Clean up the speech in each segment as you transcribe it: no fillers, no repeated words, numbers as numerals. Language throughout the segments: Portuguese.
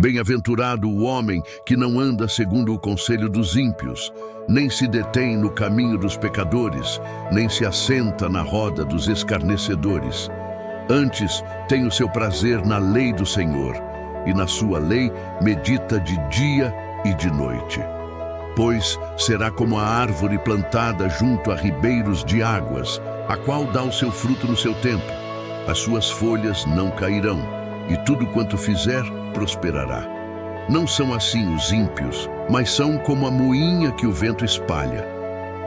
Bem-aventurado o homem que não anda segundo o conselho dos ímpios, nem se detém no caminho dos pecadores, nem se assenta na roda dos escarnecedores. Antes tem o seu prazer na lei do Senhor, e na sua lei medita de dia e de noite. Pois será como a árvore plantada junto a ribeiros de águas, a qual dá o seu fruto no seu tempo. As suas folhas não cairão, e tudo quanto fizer prosperará. Não são assim os ímpios, mas são como a moinha que o vento espalha.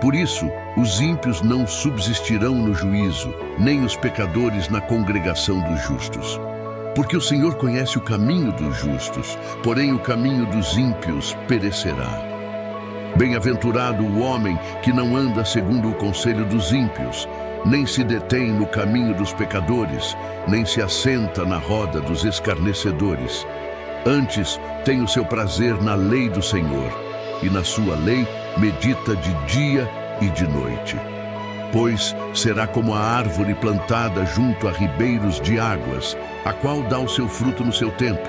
Por isso, os ímpios não subsistirão no juízo, nem os pecadores na congregação dos justos. Porque o Senhor conhece o caminho dos justos, porém o caminho dos ímpios perecerá. Bem-aventurado o homem que não anda segundo o conselho dos ímpios, nem se detém no caminho dos pecadores, nem se assenta na roda dos escarnecedores. Antes tem o seu prazer na lei do Senhor, e na sua lei medita de dia e de noite. Pois será como a árvore plantada junto a ribeiros de águas, a qual dá o seu fruto no seu tempo.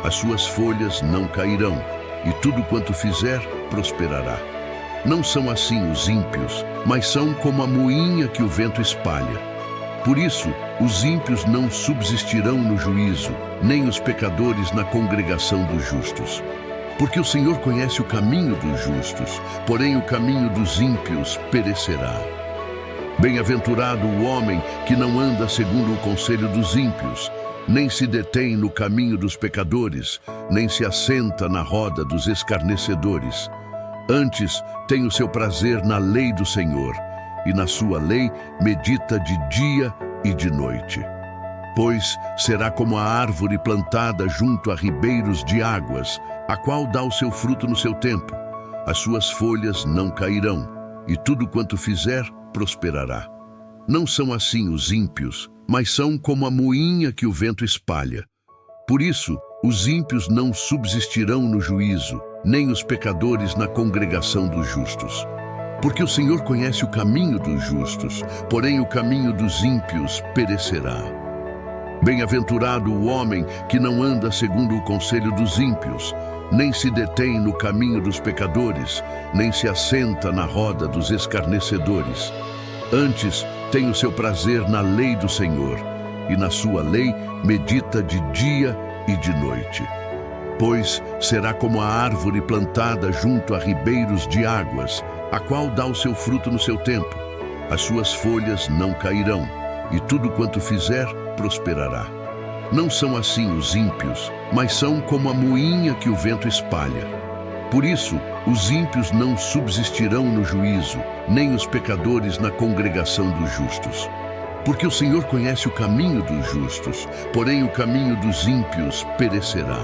As suas folhas não cairão, e tudo quanto fizer prosperará. Não são assim os ímpios, mas são como a moinha que o vento espalha. Por isso, os ímpios não subsistirão no juízo, nem os pecadores na congregação dos justos. Porque o Senhor conhece o caminho dos justos, porém o caminho dos ímpios perecerá. Bem-aventurado o homem que não anda segundo o conselho dos ímpios, nem se detém no caminho dos pecadores, nem se assenta na roda dos escarnecedores. Antes tem o seu prazer na lei do Senhor, e na sua lei medita de dia e de noite. Pois será como a árvore plantada junto a ribeiros de águas, a qual dá o seu fruto no seu tempo. As suas folhas não cairão, e tudo quanto fizer prosperará. Não são assim os ímpios, mas são como a moinha que o vento espalha. Por isso, os ímpios não subsistirão no juízo, nem os pecadores na congregação dos justos. Porque o Senhor conhece o caminho dos justos, porém o caminho dos ímpios perecerá. Bem-aventurado o homem que não anda segundo o conselho dos ímpios, nem se detém no caminho dos pecadores, nem se assenta na roda dos escarnecedores. Antes tem o seu prazer na lei do Senhor, e na sua lei medita de dia e de noite. Pois será como a árvore plantada junto a ribeiros de águas, a qual dá o seu fruto no seu tempo. As suas folhas não cairão, e tudo quanto fizer prosperará. Não são assim os ímpios, mas são como a moinha que o vento espalha. Por isso, os ímpios não subsistirão no juízo, nem os pecadores na congregação dos justos. Porque o Senhor conhece o caminho dos justos, porém o caminho dos ímpios perecerá.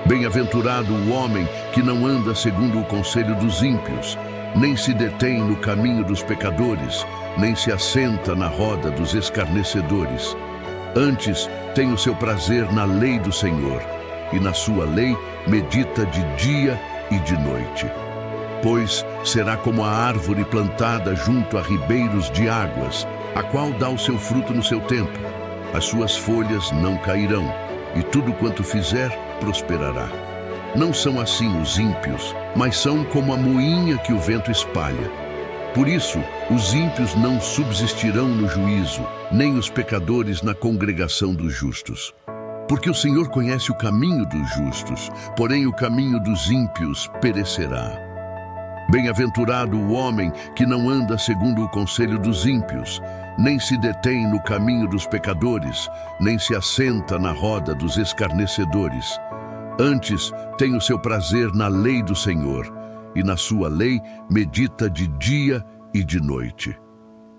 Bem-aventurado o homem que não anda segundo o conselho dos ímpios, nem se detém no caminho dos pecadores, nem se assenta na roda dos escarnecedores. Antes tem o seu prazer na lei do Senhor, e na sua lei medita de dia e de noite. Pois será como a árvore plantada junto a ribeiros de águas, a qual dá o seu fruto no seu tempo. As suas folhas não cairão, e tudo quanto fizer prosperará. Não são assim os ímpios, mas são como a moinha que o vento espalha. Por isso, os ímpios não subsistirão no juízo, nem os pecadores na congregação dos justos. Porque o Senhor conhece o caminho dos justos, porém o caminho dos ímpios perecerá. Bem-aventurado o homem que não anda segundo o conselho dos ímpios, nem se detém no caminho dos pecadores, nem se assenta na roda dos escarnecedores. Antes tem o seu prazer na lei do Senhor, e na sua lei medita de dia e de noite.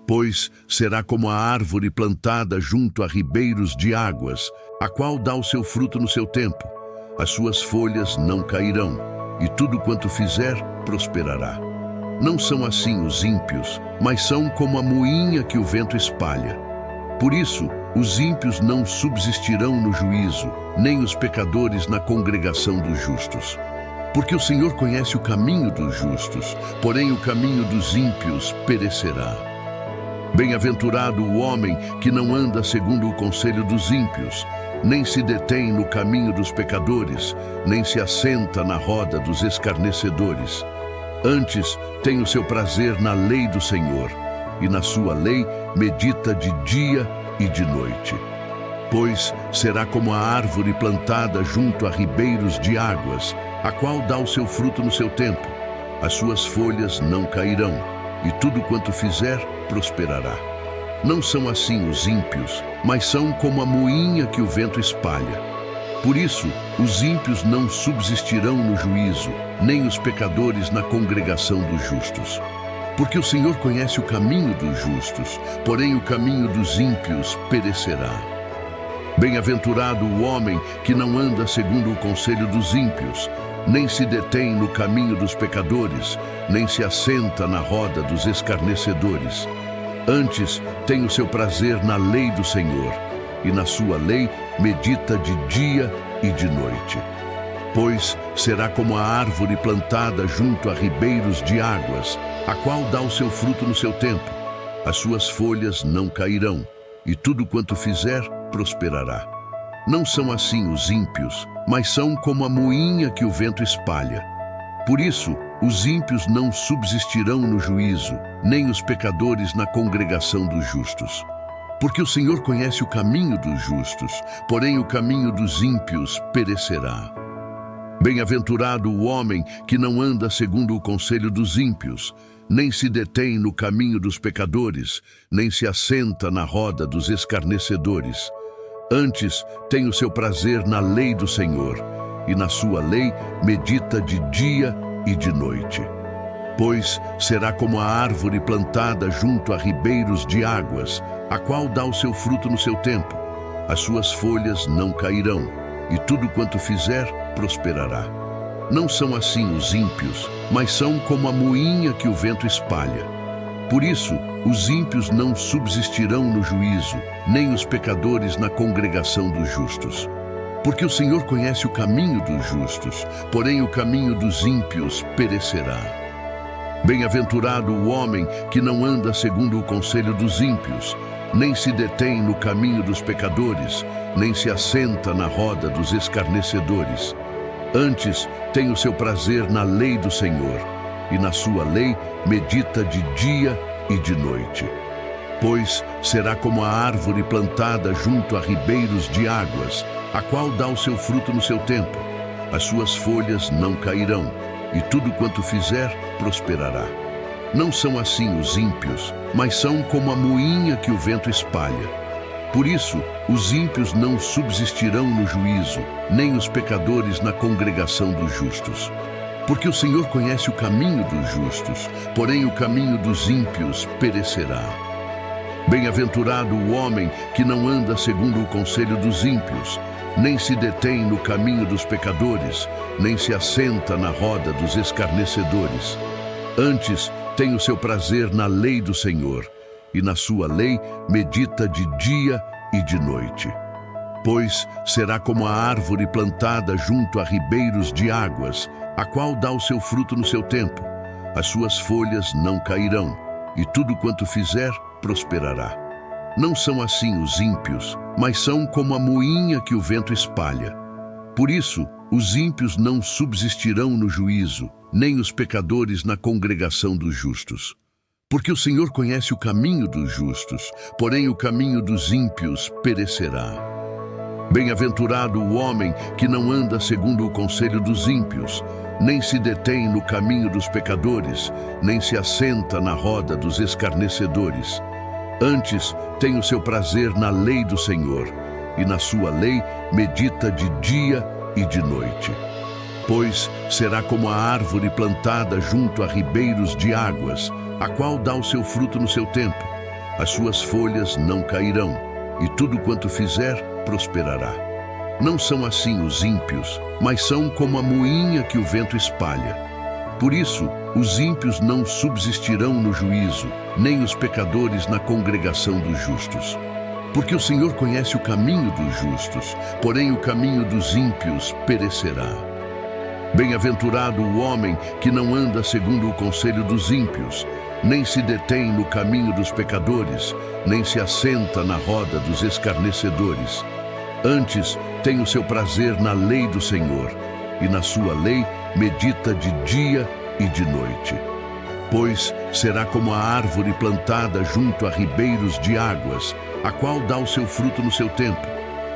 Pois será como a árvore plantada junto a ribeiros de águas, a qual dá o seu fruto no seu tempo. As suas folhas não cairão, e tudo quanto fizer prosperará. Não são assim os ímpios, mas são como a moinha que o vento espalha. Por isso, os ímpios não subsistirão no juízo, nem os pecadores na congregação dos justos. Porque o Senhor conhece o caminho dos justos, porém o caminho dos ímpios perecerá. Bem-aventurado o homem que não anda segundo o conselho dos ímpios, nem se detém no caminho dos pecadores, nem se assenta na roda dos escarnecedores. Antes tem o seu prazer na lei do Senhor, e na sua lei medita de dia e de noite. Pois será como a árvore plantada junto a ribeiros de águas, a qual dá o seu fruto no seu tempo. As suas folhas não cairão, e tudo quanto fizer prosperará. Não são assim os ímpios, mas são como a moinha que o vento espalha. Por isso, os ímpios não subsistirão no juízo, nem os pecadores na congregação dos justos. Porque o Senhor conhece o caminho dos justos, porém o caminho dos ímpios perecerá. Bem-aventurado o homem que não anda segundo o conselho dos ímpios, nem se detém no caminho dos pecadores, nem se assenta na roda dos escarnecedores. Antes tem o seu prazer na lei do Senhor, e na sua lei medita de dia e de noite. Pois será como a árvore plantada junto a ribeiros de águas, a qual dá o seu fruto no seu tempo. As suas folhas não cairão, e tudo quanto fizer prosperará. Não são assim os ímpios, mas são como a moinha que o vento espalha. Por isso, os ímpios não subsistirão no juízo, nem os pecadores na congregação dos justos. Porque o Senhor conhece o caminho dos justos, porém o caminho dos ímpios perecerá. Bem-aventurado o homem que não anda segundo o conselho dos ímpios, nem se detém no caminho dos pecadores, nem se assenta na roda dos escarnecedores. Antes tem o seu prazer na lei do Senhor, e na sua lei medita de dia e de noite. Pois será como a árvore plantada junto a ribeiros de águas, a qual dá o seu fruto no seu tempo. As suas folhas não cairão, e tudo quanto fizer prosperará. Não são assim os ímpios, mas são como a moinha que o vento espalha. Por isso, os ímpios não subsistirão no juízo, nem os pecadores na congregação dos justos. Porque o Senhor conhece o caminho dos justos, porém o caminho dos ímpios perecerá. Bem-aventurado o homem que não anda segundo o conselho dos ímpios, nem se detém no caminho dos pecadores, nem se assenta na roda dos escarnecedores. Antes tem o seu prazer na lei do Senhor, e na sua lei medita de dia e de noite. Pois será como a árvore plantada junto a ribeiros de águas, a qual dá o seu fruto no seu tempo. As suas folhas não cairão, e tudo quanto fizer prosperará. Não são assim os ímpios, mas são como a moinha que o vento espalha. Por isso, os ímpios não subsistirão no juízo, nem os pecadores na congregação dos justos. Porque o Senhor conhece o caminho dos justos, porém o caminho dos ímpios perecerá. Bem-aventurado o homem que não anda segundo o conselho dos ímpios, nem se detém no caminho dos pecadores, nem se assenta na roda dos escarnecedores. Antes tem o seu prazer na lei do Senhor, e na sua lei medita de dia e de noite. Pois será como a árvore plantada junto a ribeiros de águas, a qual dá o seu fruto no seu tempo. As suas folhas não cairão, e tudo quanto fizer prosperará. Não são assim os ímpios, mas são como a moinha que o vento espalha. Por isso, os ímpios não subsistirão no juízo, nem os pecadores na congregação dos justos. Porque o Senhor conhece o caminho dos justos, porém o caminho dos ímpios perecerá. Bem-aventurado o homem que não anda segundo o conselho dos ímpios, nem se detém no caminho dos pecadores, nem se assenta na roda dos escarnecedores. Antes tem o seu prazer na lei do Senhor, e na sua lei medita de dia e de noite. Pois será como a árvore plantada junto a ribeiros de águas, a qual dá o seu fruto no seu tempo. As suas folhas não cairão, e tudo quanto fizer prosperará. Não são assim os ímpios, mas são como a moinha que o vento espalha. Por isso, os ímpios não subsistirão no juízo, nem os pecadores na congregação dos justos. Porque o Senhor conhece o caminho dos justos, porém o caminho dos ímpios perecerá. Bem-aventurado o homem que não anda segundo o conselho dos ímpios, nem se detém no caminho dos pecadores, nem se assenta na roda dos escarnecedores. Antes, tem o seu prazer na lei do Senhor, e na sua lei medita de dia e de noite. Pois será como a árvore plantada junto a ribeiros de águas, a qual dá o seu fruto no seu tempo.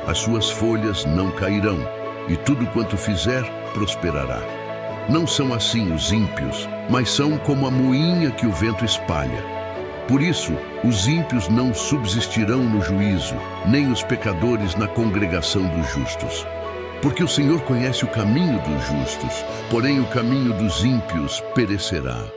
As suas folhas não cairão, e tudo quanto fizer prosperará. Não são assim os ímpios, mas são como a moinha que o vento espalha. Por isso, os ímpios não subsistirão no juízo, nem os pecadores na congregação dos justos. Porque o Senhor conhece o caminho dos justos, porém o caminho dos ímpios perecerá.